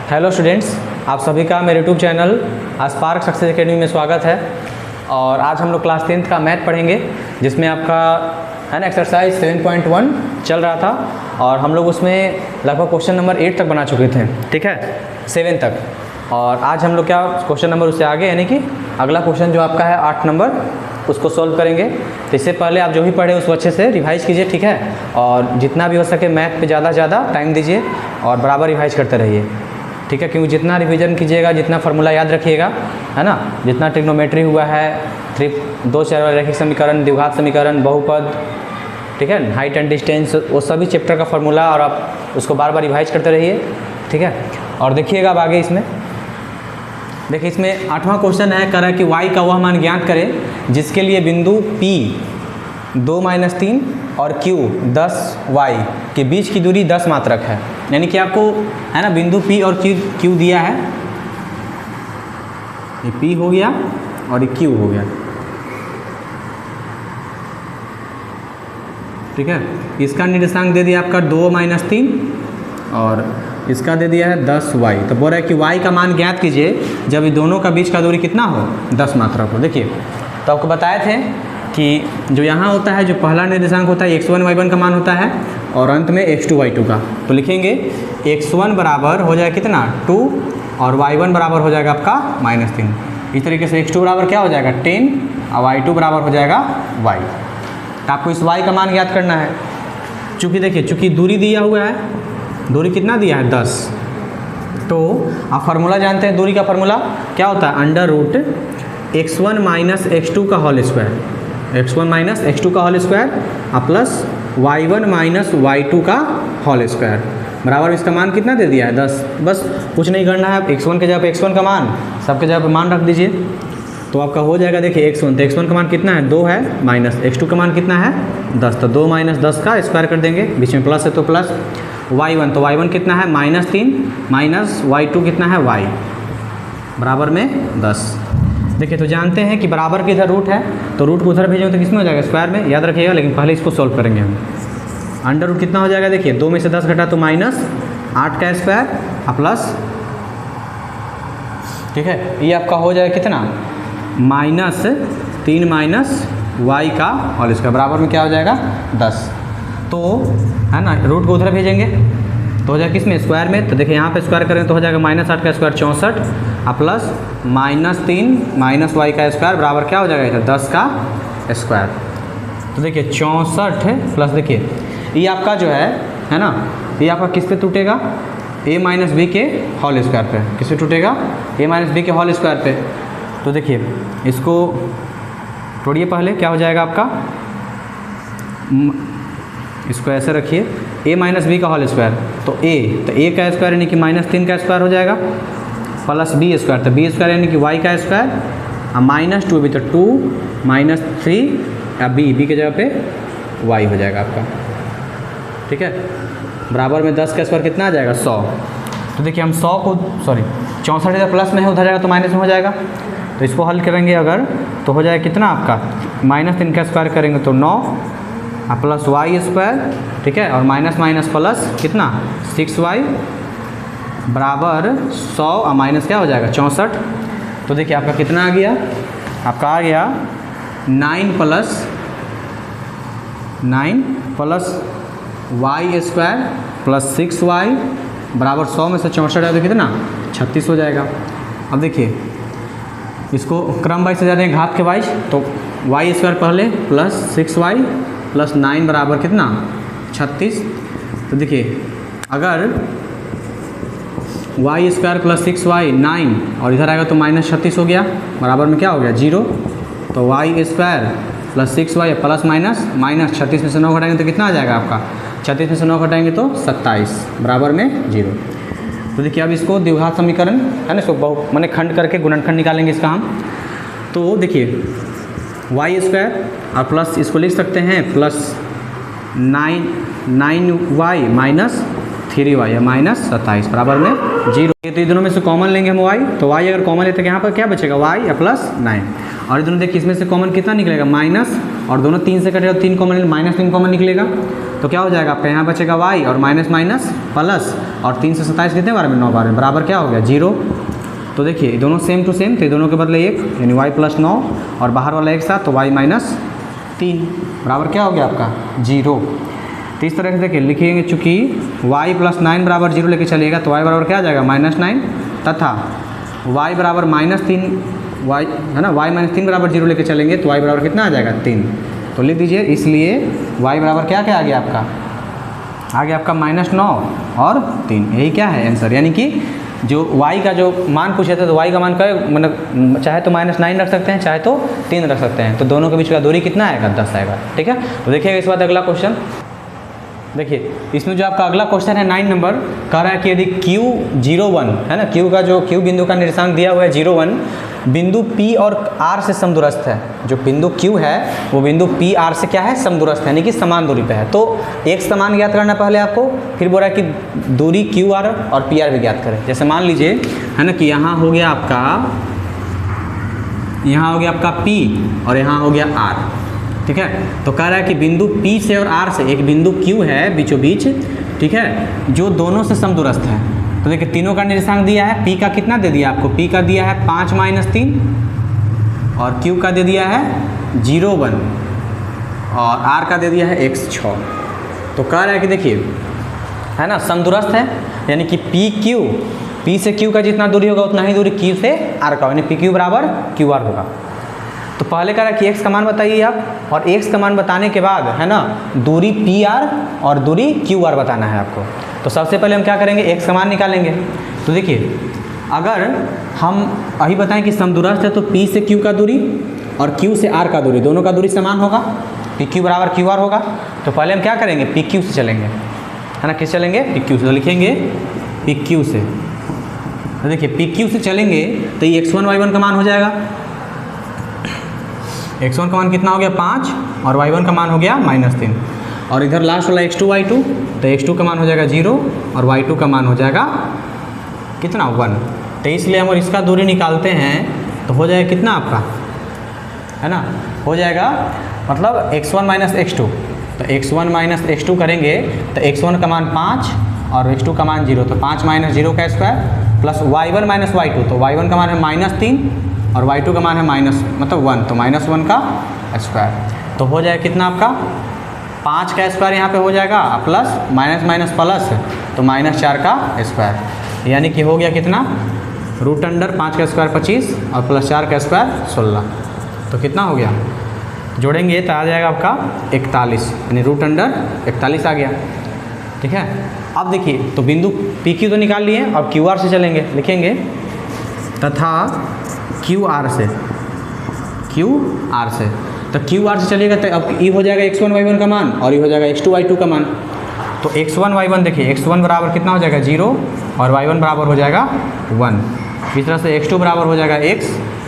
Hello students, आप सभी का मेरे YouTube channel spark success academy में स्वागत है। और आज हम लोग क्लास 10th का मैथ पढ़ेंगे, जिसमें आपका है ना एक्सरसाइज 7.1 चल रहा था और हम लोग उसमें लगभग क्वेश्चन नंबर 8 तक बना चुके थे, ठीक है, 7 तक। और आज हम लोग क्या क्वेश्चन नंबर उससे आगे यानी कि अगला क्वेश्चन जो आपका है 8 नंबर उसको सॉल्व करेंगे। तो इससे पहले आप जो भी पढ़े उसको अच्छे से रिवाइज कीजिए, ठीक है, और जितना भी हो सके मैथ पे ज़्यादा से ज़्यादा टाइम दीजिए और बराबर रिवाइज करते रहिए, ठीक है, क्योंकि जितना रिवीजन कीजिएगा, जितना फार्मूला याद रखिएगा, है ना, जितना ट्रिग्नोमेट्री हुआ है, दो चर रैखिक समीकरण, द्विघात समीकरण, बहुपद, ठीक है, हाइट एंड डिस्टेंस, वो सभी चैप्टर का फार्मूला और आप उसको बार बार रिवाइज करते रहिए, ठीक है। और देखिएगा अब आगे इसमें देखिए, इसमें 8वां क्वेश्चन है, कह रहा है कि y का वह मान ज्ञात करें जिसके लिए बिंदु P 2-3 और Q 10y के बीच की दूरी 10 मात्रक है। यानी कि आपको है ना बिंदु P और Q दिया है, ये P हो गया और ये Q हो गया, ठीक है। इसका निर्देशांक दे दिया आपका 2-3 और इसका दे दिया है 10y। तो बोल रहा है कि y का मान ज्ञात कीजिए जब ये दोनों का बीच का दूरी कितना हो, 10 मात्रक हो। देखिए, तो आपको बताए थे कि जो यहाँ होता है, जो पहला निर्देशांक होता है x1 y1 का मान होता है और अंत में x2 y2 का। तो लिखेंगे x1 बराबर हो जाएगा कितना 2 और y1 बराबर हो जाएगा आपका -3। इस तरीके से x2 बराबर क्या हो जाएगा 10 और y2 बराबर हो जाएगा y। तो आपको इस y का मान ज्ञात करना है। चूँकि देखिए, चूँकि दूरी दिया हुआ है, दूरी कितना दिया है 10, तो आप फार्मूला जानते हैं, दूरी का फार्मूला क्या होता है, √x1 - x2 का होल स्क्वायर, x1 - x2 का whole square plus y1 - y2 का होल स्क्वायर बराबर इसका मान कितना दे दिया है 10। बस कुछ नहीं करना है, x1 के जगह x1 का मान, सबके जगह मान रख दीजिए, तो आपका हो जाएगा। देखिए x1, तो x1 का मान कितना है 2 है, माइनस x2 का मान कितना है 10, तो 2 - 10 का स्क्वायर कर देंगे, बीच में प्लस है तो प्लस। y1, तो y1 कितना है -3 माइनस y2 कितना है y बराबर में 10। देखिए, तो जानते हैं कि बराबर के इधर रूट है, तो रूट को उधर भेजेंगे तो किसमें हो जाएगा, स्क्वायर में, याद रखिएगा। लेकिन पहले इसको सॉल्व करेंगे हम। अंडर रूट कितना हो जाएगा, देखिए 2 में से 10 घटा तो -8 का स्क्वायर प्लस, ठीक है, ये आपका हो जाएगा कितना -3 माइनस y का होल स्क्वायर बराबर में क्या हो जाएगा 10। तो है ना, रूट को उधर भेजेंगे तो हो जाएगा किसमें, स्क्वायर में। तो देखिए यहाँ पे स्क्वायर करें तो हो जाएगा -8 का स्क्वायर 64 प्लस -3 माइनस y का स्क्वायर बराबर क्या हो जाएगा इधर 10 का स्क्वायर। तो देखिए 64 प्लस, देखिए ये आपका जो है ना, ये आपका किस पे टूटेगा, a - b के होल स्क्वायर पे। किस पे टूटेगा, a - b के होल स्क्वायर पे। तो देखिए इसको तोड़िए, पहले क्या हो जाएगा आपका, इसको ऐसे रखिए, a - b का होल स्क्वायर, तो a का स्क्वायर यानी कि -3 का स्क्वायर हो जाएगा प्लस b स्क्वायर, तो b स्क्वायर यानी कि y का स्क्वायर -2 भी, तो 2 - 3 या b के जगह पे y हो जाएगा आपका, ठीक है, बराबर में 10 का स्क्वायर कितना आ जाएगा 100। तो देखिए हम 100 को 64 इधर प्लस में है, उधर जाएगा तो माइनस में हो जाएगा। तो इसको हल करेंगे अगर तो हो जाएगा कितना आपका -3 का स्क्वायर करेंगे तो 9 प्लस y स्क्वायर, ठीक है, और माइनस माइनस प्लस कितना 6y बराबर 100 और माइनस क्या हो जाएगा 64। तो देखिए आपका कितना आ गया, आपका आ गया 9 plus y square plus 6y बराबर 100 में से 64 है तो कितना 36 हो जाएगा। अब देखिए इसको क्रम वाइज से जा रहे हैं, घात के वाइज, तो y स्क्वायर पहले प्लस 6y प्लस 9 बराबर कितना 36। तो देखिए अगर y स्क्वायर प्लस 6y 9 और इधर आएगा तो -36 हो गया, बराबर में क्या हो गया 0। तो y square plus 6y plus -36 में से 9 घटाएंगे तो कितना आ जाएगा आपका, 36 में से 9 घटाएंगे तो 27 बराबर में 0। तो देखिए अब इसको द्विघात समीकरण है ना, इसको माने खंड करके गुणनखंड निकालेंगे इसका हम। तो देखिए y स्क्वायर और प्लस इसको लिख सकते हैं प्लस 9y माइनस 3y या -27 बराबर में 0। तो ये दोनों में से कॉमन लेंगे हम y, तो y अगर कॉमन लेते हैं यहाँ पर क्या बचेगा y या प्लस 9, और ये दोनों देखिए इसमें से कॉमन कितना निकलेगा माइनस, और दोनों 3 से कटेगा तो 3 कॉमन -3 कॉमन निकलेगा, तो क्या हो जाएगा आपका, यहाँ बचेगा y और माइनस माइनस प्लस, और 3 से 27 कितने बार में, 9 बार में, बराबर क्या हो गया 0। तो देखिए दोनों सेम टू सेम, तो दोनों के बदले 1 यानी y + 9 और बाहर वाला एक साथ, तो y - 3 बराबर क्या हो गया आपका 0। तो इस तरह से देखिए लिखेंगे, चूँकि y + 9 बराबर 0 लेके चलिएगा तो y बराबर क्या आ जाएगा -9, तथा y बराबर -3, y है ना, y - 3 बराबर 0 लेके चलेंगे तो y बराबर कितना आ जाएगा 3। तो लिख दीजिए, इसलिए y बराबर क्या क्या आ गया आपका, आ गया आपका -9 और 3, यही क्या है आंसर। यानी कि जो y का जो मान पूछे थे, तो y का मान का मतलब चाहे तो -9 रख सकते हैं, चाहे तो 3 रख सकते हैं, तो दोनों के बीच का दूरी कितना आएगा 10 आएगा। ठीक है, तो देखिएगा इस बात अगला क्वेश्चन। देखिए इसमें जो आपका अगला क्वेश्चन है 9 नंबर, कह रहा है कि यदि Q01 है ना, Q का जो Q बिंदु का निर्देशांक दिया हुआ है 01, बिंदु P और R से समदूरस्थ है। जो बिंदु Q है वो बिंदु P R से क्या है, समदूरस्थ है, यानी कि समान दूरी पे है। तो एक समान ज्ञात करना पहले आपको, फिर बोल रहा है कि दूरी QR और PR भी ज्ञात करें। जैसे मान लीजिए है ना कि यहाँ हो गया आपका P और यहाँ हो गया R। ठीक है, तो कह रहा है कि बिंदु P से और R से एक बिंदु Q है बीचों बीच, ठीक है, जो दोनों से समदूरस्थ है। तो देखिए तीनों का निर्देशांक दिया है, P का कितना दे दिया आपको, P का दिया है 5 - 3 और Q का दे दिया है 0 1 और R का दे दिया है x 6। तो कह रहा है कि देखिए है ना समदूरस्थ है, यानी कि P से Q का जितना दूरी होगा उतना ही दूरी Q से R का, यानी PQ बराबर QR होगा। तो पहले कह रहा है कि x का मान बताइए आप, और x का मान बताने के बाद है ना दूरी PR और दूरी QR बताना है आपको। तो सबसे पहले हम क्या करेंगे, x का मान निकालेंगे। तो देखिए अगर हम अभी बताएं कि समदूरस्थ है, तो P से Q का दूरी और Q से R का दूरी, दोनों का दूरी समान होगा, PQ बराबर QR होगा। तो पहले हम क्या करेंगे, PQ से चलेंगे, है ना, किस चलेंगे, PQ से। तो लिखेंगे PQ से। तो देखिए PQ से चलेंगे तो ये x1 y1 का मान हो जाएगा, x1 का मान कितना हो गया 5 और y1 का मान हो गया -3, और इधर लास्ट वाला x2 y2, तो x2 का मान हो जाएगा 0 और y2 का मान हो जाएगा कितना 1। तो इसलिए हम इसका दूरी निकालते हैं तो हो जाएगा कितना आपका, है ना, हो जाएगा मतलब x1 - x2। तो x1 - x2 करेंगे तो x1 का मान 5 और x2 का मान 0, तो 5 - 0 का स्क्वायर प्लस y1 - y2, तो y1 का मान है -3 और y2 का मान है मतलब 1, तो -1 का स्क्वायर। तो हो जाएगा कितना आपका 5 का स्क्वायर यहाँ पे हो जाएगा, प्लस माइनस प्लस, तो -4 का स्क्वायर, यानी कि हो गया कितना √5 का स्क्वायर 25 और +4 का स्क्वायर 16। तो कितना हो गया, जोड़ेंगे तो आ जाएगा आपका 41, यानी √41 आ गया। ठीक है, अब देखिए तो बिंदु PQ तो निकाल लिए, अब QR से चलेंगे, लिखेंगे तथा QR से, तो QR से चलिएगा तो अब ये हो जाएगा x1 y1 का मान और ये हो जाएगा x2 y2 का मान। तो x1 y1 देखिए, x1 बराबर कितना हो जाएगा 0 और y1 बराबर हो जाएगा 1। इस तरह से x2 बराबर हो जाएगा x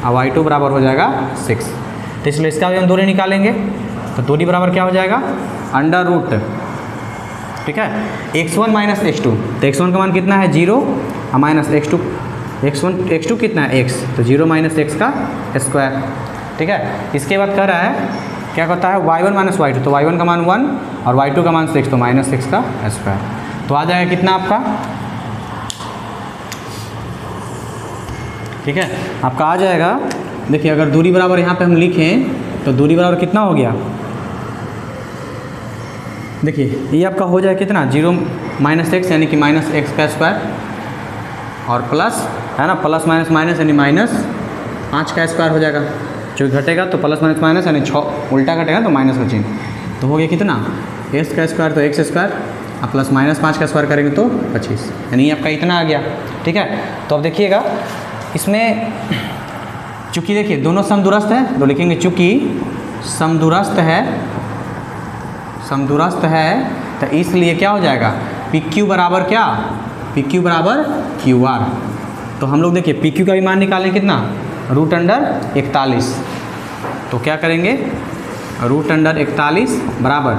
और y2 बराबर हो जाएगा 6। तो इसलिए इसका भी हम दूरी निकालेंगे, तो दूरी बराबर क्या हो जाएगा √, ठीक है, x1 - x2, तो x1 का मान कितना है 0 और माइनस x2 कितना है x, तो 0 - x का स्क्वायर। ठीक है, इसके बाद कह रहा है क्या कहता है y1 - y2, तो y1 का मान 1 और y2 का मान 6, तो -6 का स्क्वायर। तो आ जाएगा कितना आपका, ठीक है, आपका आ जाएगा। देखिए अगर दूरी बराबर यहाँ पे हम लिखें तो दूरी बराबर कितना हो गया, देखिए ये आपका हो जाए कितना 0 - x, यानी कि -x का स्क्वायर, और प्लस है ना प्लस माइनस यानी -5 का स्क्वायर हो जाएगा। जो घटेगा तो प्लस माइनस यानी 6 उल्टा घटेगा तो माइनस का चिन्ह, तो हो गया कितना x का स्क्वायर, तो x स्क्वायर और प्लस -5 का स्क्वायर करेंगे तो 25, यानी आपका इतना आ गया। ठीक है, तो अब देखिएगा इसमें चूँकि देखिए दोनों समदूरस्थ है, तो लिखेंगे चूँकि समदूरस्थ है तो इसलिए क्या हो जाएगा PQ बराबर क्या, PQ बराबर QR। तो हम लोग देखिए PQ का भी मान निकालें कितना √41, तो क्या करेंगे √41 बराबर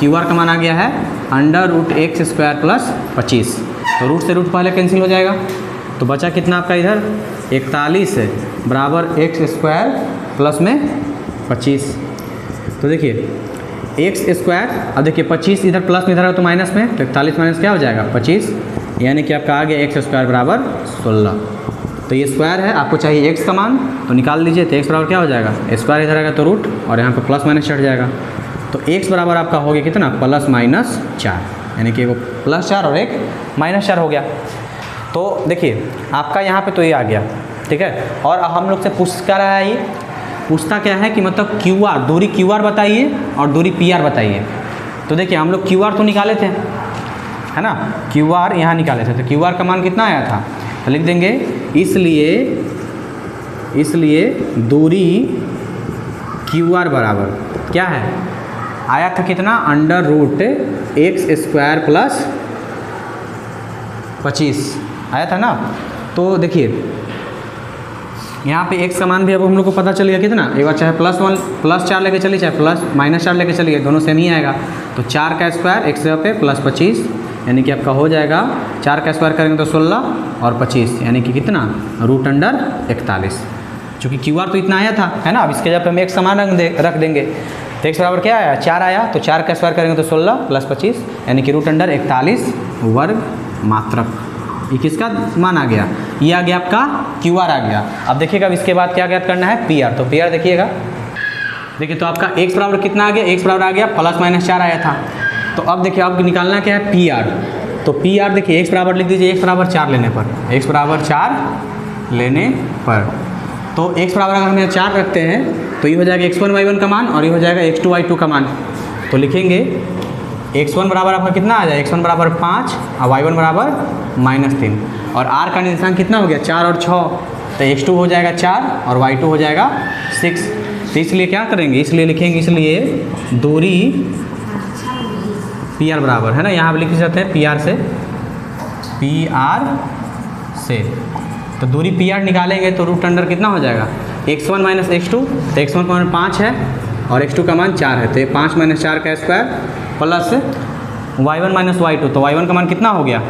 QR का मान आ गया है √x² + 25, तो रूट से रूट पहले कैंसिल हो जाएगा, तो बचा कितना आपका इधर 41 बराबर x² प्लस में 25। तो देखिए एक्स स्क्वायर, अब देखिए 25 इधर प्लस में इधर है तो माइनस में, तो 41 माइनस क्या हो जाएगा 25, यानी कि आपका आ गया एक्स स्क्वायर बराबर 16। तो ये स्क्वायर है, आपको चाहिए एक्स का मान, तो निकाल लीजिए। तो एक्स बराबर क्या हो जाएगा, स्क्वायर इधर आएगा तो रूट, और यहाँ पे प्लस माइनस चढ़ जाएगा। तो एक्स बराबर आपका हो गया कितना, +-4, यानी कि वो +4 और एक -4 हो गया। तो देखिए आपका यहाँ पे तो ये आ गया, ठीक है। और हम लोग से पूछ क्या रहा है, ये पूछता क्या है कि मतलब क्यू आर, दूरी क्यू आर बताइए और दूरी पी आर बताइए। तो देखिए हम लोग क्यू आर तो निकाले थे, है ना, क्यू आर यहाँ निकाले थे। तो क्यू आर का मान कितना आया था, तो लिख देंगे इसलिए दूरी क्यू आर बराबर क्या है, आया था कितना, √x² + 25 आया था ना। तो देखिए यहाँ पे x का मान भी अब हम लोग को पता चल गया कितना, एक बार चाहे +4 लेके चलिए, चाहे -4 लेके चलिए, दोनों सेम ही आएगा। तो 4 का स्क्वायर x पे +25, यानी कि आपका हो जाएगा 4 का स्क्वायर करेंगे तो 16 और 25, यानी कि कितना, √41। चूँकि क्यू आर तो इतना आया था, है ना। अब इसके जगह पे हम एक समान रख देंगे। तो x बराबर क्या आया, 4 आया, तो 4 का स्क्वायर करेंगे तो 16 + 25, यानी कि √41 वर्ग मात्रक। ये किसका मान आ गया, ये आ गया आपका क्यू आर आ गया। अब देखिएगा अब इसके बाद क्या ज्ञात करना है, पी आर। तो पी आर देखिएगा, देखिए तो आपका x बराबर कितना आ गया, x बराबर आ गया +-4 आया था। तो अब देखिए आपको निकालना क्या है, पी आर। तो पी आर देखिए x बराबर लिख दीजिए, x बराबर 4 लेने पर, x बराबर 4 लेने पर। तो x बराबर अगर हम 4 रखते हैं तो ये हो जाएगा x1 y1 का मान और ये हो जाएगा x2 y2 का मान। तो लिखेंगे x1 बराबर आपका कितना आ जाए, x1 बराबर 5 और y1 बराबर -3, और r का निशान कितना हो गया 4 और 6, तो x2 हो जाएगा 4 और y2 हो जाएगा 6। तो इसलिए क्या करेंगे, इसलिए लिखेंगे, इसलिए दूरी पी आर बराबर, है ना, यहाँ पर लिख सकते हैं पी आर से। तो दूरी पी आर निकालेंगे तो रूट अंडर कितना हो जाएगा, x1 - x2, तो x1 का मान 5 है और x2 का मान 4 है, तो ये 5 - 4 का स्क्वायर प्लस y1 - y2, तो y1 का मान कितना हो गया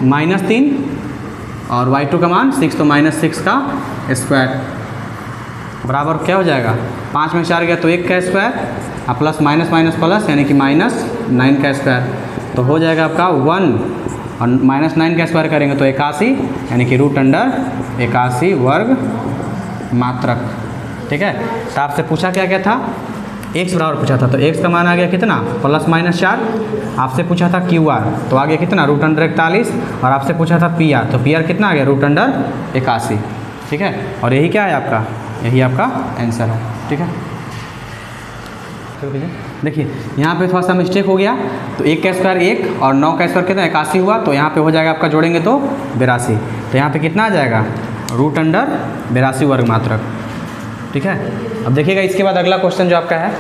-3 और y2 का मान 6, तो -6 का स्क्वायर बराबर क्या हो जाएगा, 5 में 4 गया तो 1 का स्क्वायर और प्लस माइनस प्लस, यानी कि -9 का स्क्वायर। तो हो जाएगा आपका 1 और -9 का स्क्वायर करेंगे तो 81, यानी कि √81 वर्ग मात्रक। ठीक है। तो आपसे पूछा क्या क्या था, x बराबर पूछा था, तो x का मान आ गया कितना +-4। आपसे पूछा था QR, तो आ गया कितना √41, और आपसे पूछा था PR, तो PR कितना आ गया √81। ठीक है, और यही क्या है आपका, यही आपका आंसर है। ठीक है, देखिए यहाँ पे थोड़ा सा मिस्टेक हो गया, तो 1 का स्क्वायर 1 और 9 का स्क्वायर कितना 81 हुआ, तो यहाँ पे हो जाएगा आपका जोड़ेंगे तो 82, तो यहाँ पे कितना आ जाएगा √82 वर्ग मात्रक। ठीक है, अब देखिएगा इसके बाद अगला क्वेश्चन जो आपका है,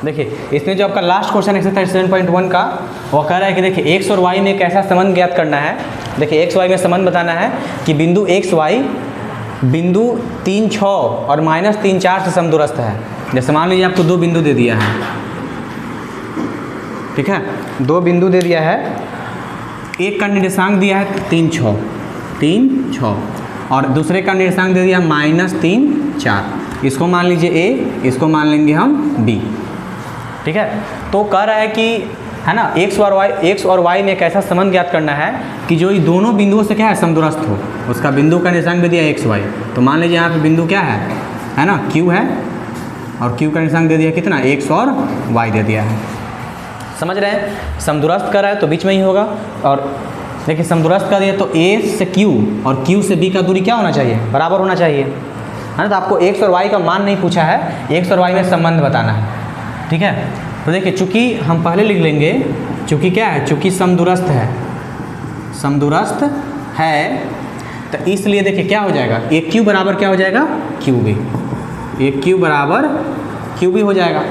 देखिए इसमें जो आपका लास्ट क्वेश्चन एक्सरसाइज 7.1 का वो कह रहा है कि देखिए x और y में एक ऐसा संबंध ज्ञात करना है। देखिए x y में संबंध बताना है कि बिंदु x y बिंदु 3, 6 और -3, 4 से समदूरस्थ है। जैसे मान लीजिए आपको 2 बिंदु दे दिया है, ठीक है, 2 बिंदु दे दिया है, एक का निर्देशांक दिया है 3, 6 और दूसरे का निर्देशांक दे दिया -3, 4। इसको मान लीजिए A, इसको मान लेंगे हम B। ठीक है, तो कह रहा है कि है ना x और y में एक ऐसा संबंध ज्ञात करना है कि जो ये दोनों बिंदुओं से क्या है समदूरस्थ हो। उसका बिंदु का निर्देशांक भी दिया है x y, तो मान लीजिए यहाँ पे बिंदु क्या है ना Q है, और Q का निर्देशांक दे दिया कितना x और y दे दिया है। समझ रहे हैं, समदूरस्थ कर रहा है तो बीच में ही होगा। और देखिए समदूरस्थ कर दिया तो A से Q और Q से B का दूरी क्या होना चाहिए, बराबर होना चाहिए, है ना। तो आपको x और y का मान नहीं पूछा है, x और y में संबंध बताना है। ठीक है, तो देखिए चूँकि हम पहले लिख लेंगे, चूँकि क्या है, चूँकि समदूरस्थ है, तो इसलिए देखिए क्या हो जाएगा, एक Q बराबर क्या हो जाएगा QB, एक Q बराबर QB हो जाएगा।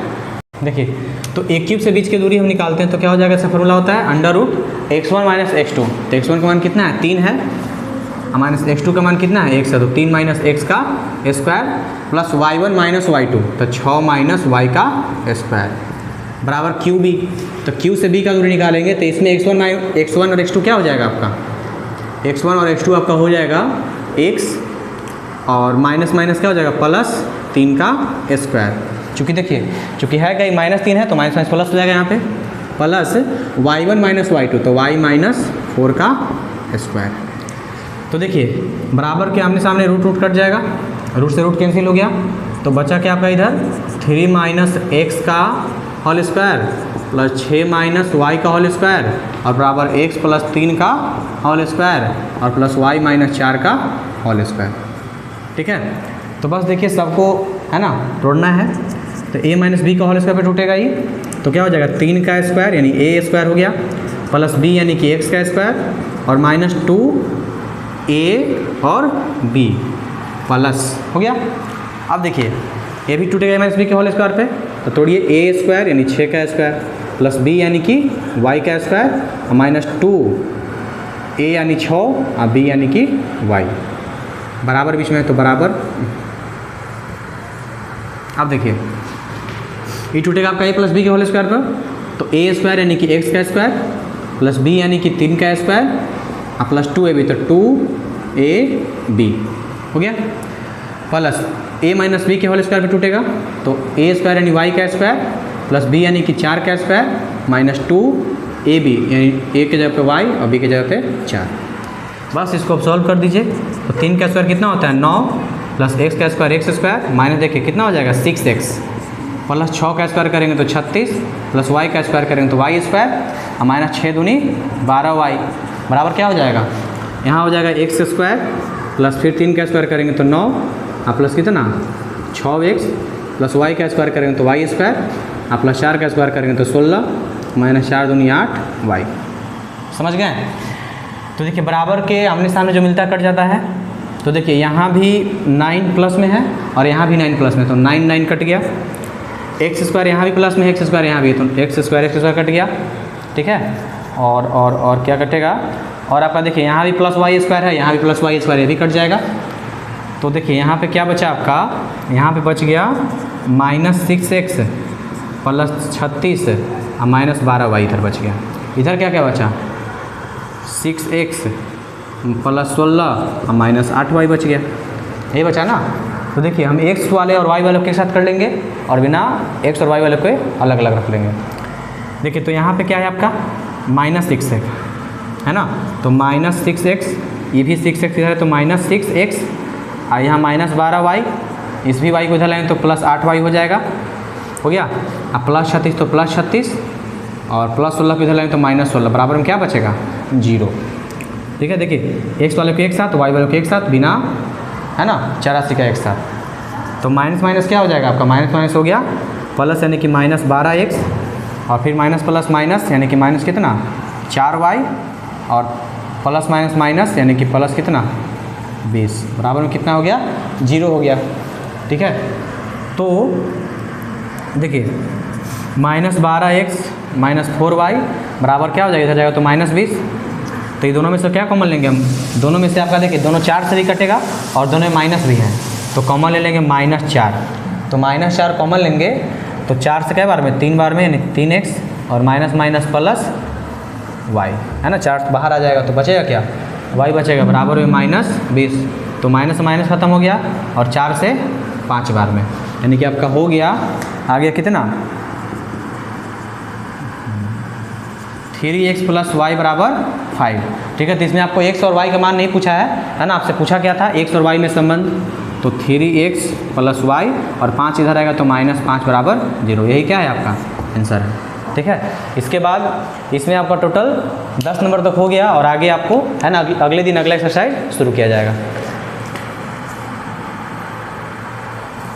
देखिए तो एक क्यूब से बीच की दूरी हम निकालते हैं तो क्या हो जाएगा, इसका फॉर्मूला होता है √x1 - x2। तो x1 का मान कितना है 3 है, -x2 का मान कितना है 1 है, तो 3 - x का स्क्वायर प्लस y1 - y2, तो 6 - y का स्क्वायर बराबर QB। तो Q से B का दूरी निकालेंगे तो इसमें x1 और x2 क्या हो जाएगा आपका, x1 और x2 आपका हो जाएगा x और माइनस क्या हो जाएगा +3 का स्क्वायर, चूँकि देखिए चूँकि है क्या -3 है तो माइनस माइनस प्लस हो जाएगा यहाँ पे, प्लस y1 माइनस y2 तो y माइनस 4 का स्क्वायर। तो देखिए बराबर के आमने सामने रूट कट जाएगा, रूट से रूट कैंसिल हो गया, तो बचा क्या आपका इधर 3 माइनस x का whole square plus 6 minus y का होल स्क्वायर और बराबर x प्लस 3 का होल स्क्वायर और प्लस y माइनस 4 का होल स्क्वायर। ठीक है, तो बस देखिए सबको है ना तोड़ना है, तो a माइनस बी का होल स्क्वायर पे टूटेगा ये, तो क्या हो जाएगा 3 का स्क्वायर यानी a स्क्वायर हो गया प्लस b यानी कि x का स्क्वायर और माइनस 2a और b प्लस हो गया। अब देखिए a भी टूटेगा माइनस बी के होल स्क्वायर पे, तो तोड़िए a स्क्वायर यानी 6 का स्क्वायर प्लस b यानी कि y का स्क्वायर और माइनस 2a यानी 6 और b यानी कि y बराबर बीच में है तो बराबर। अब देखिए ये टूटेगा आपका a प्लस बी के होल स्क्वायर पर, तो a स्क्वायर यानी कि x का स्क्वायर प्लस b यानी कि 3 का स्क्वायर और प्लस 2ab तो 2ab हो गया प्लस a माइनस बी के होल स्क्वायर पे टूटेगा, तो a स्क्वायर यानी y का स्क्वायर प्लस b यानी कि 4 का स्क्वायर माइनस 2ab यानी a के जगह पे y और b के जगह पे 4। बस इसको अब सॉल्व कर दीजिए, तो 3 का स्क्वायर कितना होता है 9 प्लस x का स्क्वायर x स्क्वायर माइनस देखिए कितना हो जाएगा 6x प्लस 6 का स्क्वायर करेंगे तो 36 प्लस y का स्क्वायर करेंगे तो y स्क्वायर और माइनस 6 दूनी 12y बराबर क्या हो जाएगा, यहाँ हो जाएगा x स्क्वायर प्लस फिर 3 का स्क्वायर करेंगे तो 9 और प्लस कितना 6x प्लस y का स्क्वायर करेंगे तो y स्क्वायर और प्लस 4 का स्क्वायर करेंगे तो 16 माइनस 4 दूनी 8y। समझ गए। तो देखिए बराबर के आमने सामने जो मिलता है कट जाता है, तो देखिए यहाँ भी 9 प्लस में है और यहाँ भी 9 प्लस में, तो 9 9 कट गया, एक्स स्क्वायर यहाँ भी प्लस में, एक्स स्क्वायर यहाँ भी, तो एक्स स्क्वायर कट गया। ठीक है, और क्या कटेगा, और आपका देखिए यहाँ भी प्लस वाई स्क्वायर है, यहाँ भी प्लस वाई स्क्वायर, ये भी कट जाएगा। तो देखिए यहाँ पे क्या बचा आपका, यहाँ पे बच गया -6x प्लस 36 और माइनस 12y इधर बच गया। इधर क्या क्या बचा 6x प्लस 16 और माइनस 8y बच गया, यही बचा ना। तो देखिए हम x वाले और y वाले के साथ कर लेंगे और बिना x और y वाले को अलग अलग रख लेंगे। देखिए तो यहाँ पे क्या है आपका -6 है ना, तो -6x, ये भी 6x इधर है तो -6x और यहाँ -12y, इस भी y को इधर लाएंगे तो प्लस 8y हो जाएगा, हो गया। अब प्लस 36 तो प्लस 36 और प्लस 16 को इधर लाएंगे तो -16, बराबर में क्या बचेगा 0। ठीक है, देखिए x वाले को एक साथ y वाले को एक साथ, बिना है ना 84 का एक साथ, तो माइनस माइनस क्या हो जाएगा आपका माइनस माइनस हो गया प्लस यानी कि -12x और फिर माइनस प्लस माइनस यानी कि माइनस कितना 4y और प्लस माइनस माइनस यानी कि प्लस कितना 20, बराबर में कितना हो गया 0 हो गया। ठीक है, तो देखिए -12x -4y बराबर क्या हो जाएगा, इधर जाएगा तो -20। तो ये दोनों में से क्या कॉमन लेंगे हम, दोनों में से आपका देखिए दोनों 4 से भी कटेगा और दोनों में माइनस भी है, तो कॉमन ले लेंगे -4। तो -4 कॉमन लेंगे तो 4 से क्या बार में 3 बार में यानी 3x और माइनस माइनस प्लस y है ना, 4 बाहर आ जाएगा तो बचेगा क्या y बचेगा, बराबर में -20। तो माइनस माइनस खत्म हो गया और 4 से 5 बार में, यानी कि आपका हो गया आ गया कितना 3x प्लस y बराबर 5। ठीक है, तो इसमें आपको x और y का मान नहीं पूछा है ना, आपसे पूछा क्या था x और y में संबंध, तो 3x प्लस y और 5 इधर आएगा तो -5 बराबर 0, यही क्या है आपका आंसर है। ठीक है, इसके बाद इसमें आपका टोटल 10 नंबर तक हो गया और आगे आपको है ना अगले दिन अगला एक्सरसाइज शुरू किया जाएगा।